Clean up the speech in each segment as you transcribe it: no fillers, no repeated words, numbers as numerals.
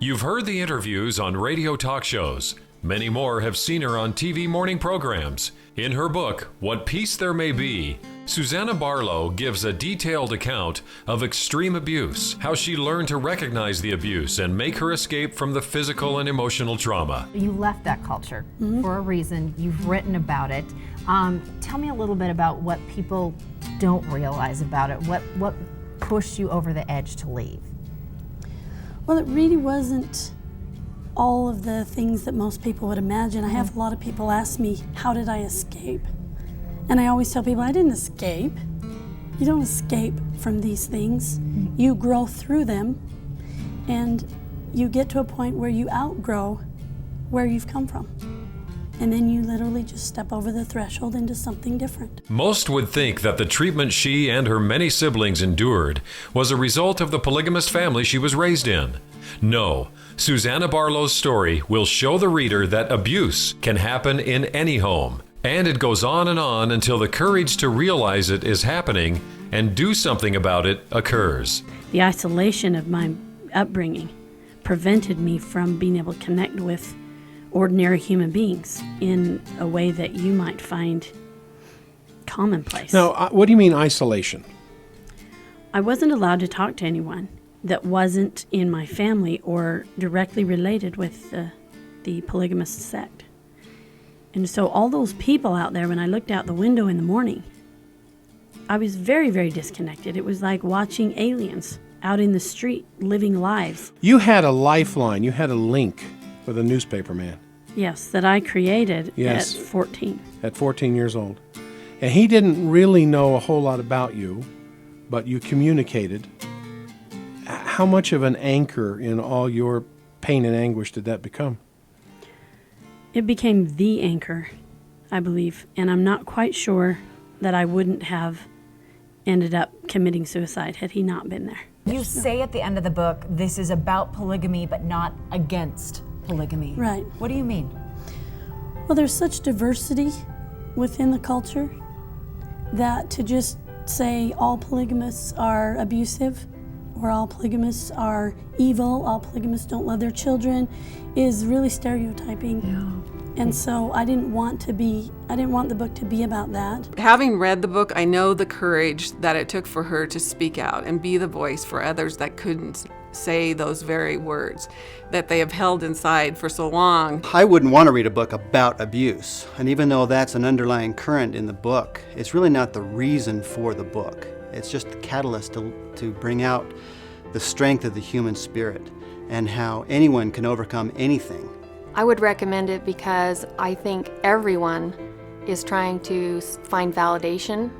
You've heard the interviews on radio talk shows. Many more have seen her on TV morning programs. In her book, What Peace There May Be, Susanna Barlow gives a detailed account of extreme abuse, how she learned to recognize the abuse and make her escape from the physical and emotional trauma. You left that culture for a reason. You've written about it. Tell me a little bit about what people don't realize about it. What pushed you over the edge to leave? Well, it really wasn't all of the things that most people would imagine. I have a lot of people ask me, how did I escape? And I always tell people, I didn't escape. You don't escape from these things. You grow through them, and you get to a point where you outgrow where you've come from. And then you literally just step over the threshold into something different. Most would think that the treatment she and her many siblings endured was a result of the polygamous family she was raised in. No, Susanna Barlow's story will show the reader that abuse can happen in any home. And it goes on until the courage to realize it is happening and do something about it occurs. The isolation of my upbringing prevented me from being able to connect with ordinary human beings in a way that you might find commonplace. Now, what do you mean isolation? I wasn't allowed to talk to anyone that wasn't in my family or directly related with the polygamous sect. And so all those people out there, when I looked out the window in the morning, I was very, very disconnected. It was like watching aliens out in the street living lives. You had a lifeline, you had a link with a newspaper man. Yes, that I created Yes. at 14. At 14 years old. And he didn't really know a whole lot about you, but you communicated. How much of an anchor in all your pain and anguish did that become? It became the anchor, I believe, and I'm not quite sure that I wouldn't have ended up committing suicide had he not been there. You say at the end of the book, this is about polygamy, but not against polygamy. Right. What do you mean? Well, there's such diversity within the culture that to just say all polygamists are abusive or all polygamists are evil, all polygamists don't love their children is really stereotyping. Yeah. And so I didn't want the book to be about that. Having read the book, I know the courage that it took for her to speak out and be the voice for others that couldn't say those very words that they have held inside for so long. I wouldn't want to read a book about abuse, and even though that's an underlying current in the book, it's really not the reason for the book. It's just the catalyst to bring out the strength of the human spirit and how anyone can overcome anything. I would recommend it because I think everyone is trying to find validation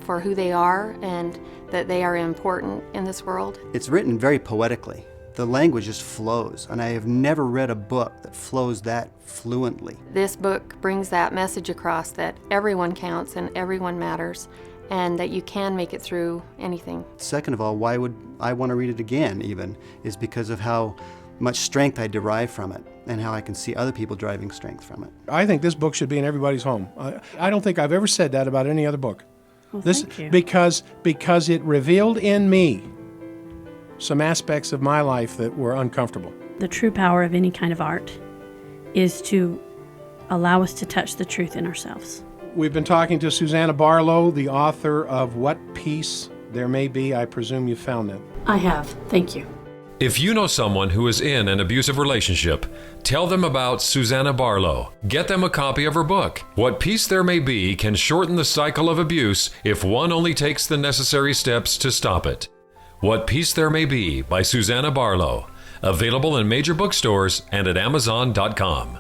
for who they are and that they are important in this world. It's written very poetically. The language just flows, and I have never read a book that flows that fluently. This book brings that message across that everyone counts and everyone matters, and that you can make it through anything. Second of all, why would I want to read it again even, is because of how much strength I derive from it and how I can see other people deriving strength from it. I think this book should be in everybody's home. I don't think I've ever said that about any other book. Well, thank you. Because it revealed in me some aspects of my life that were uncomfortable. The true power of any kind of art is to allow us to touch the truth in ourselves. We've been talking to Susanna Barlow, the author of What Peace There May Be. I presume you found that. I have. Thank you. If you know someone who is in an abusive relationship, tell them about Susanna Barlow. Get them a copy of her book. What Peace There May Be can shorten the cycle of abuse if one only takes the necessary steps to stop it. What Peace There May Be by Susanna Barlow. Available in major bookstores and at Amazon.com.